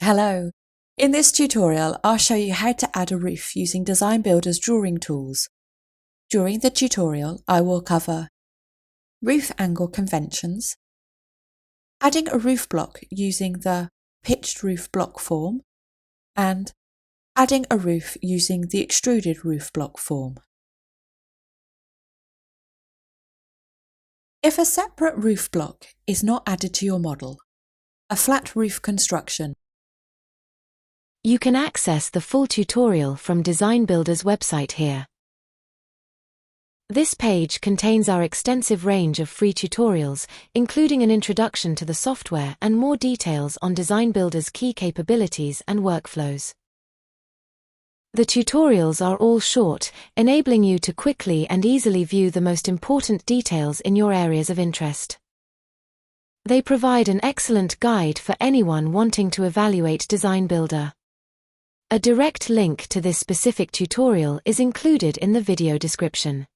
Hello! In this tutorial, I'll show you how to add a roof using DesignBuilder's drawing tools. During the tutorial, I will cover roof angle conventions, adding a roof block using the pitched roof block form, and adding a roof using the extruded roof block form. If a separate roof block is not added to your model, a flat roof construction, you can access the full tutorial from DesignBuilder's website here. This page contains our extensive range of free tutorials, including an introduction to the software and more details on DesignBuilder's key capabilities and workflows. The tutorials are all short, enabling you to quickly and easily view the most important details in your areas of interest. They provide an excellent guide for anyone wanting to evaluate DesignBuilder. A direct link to this specific tutorial is included in the video description.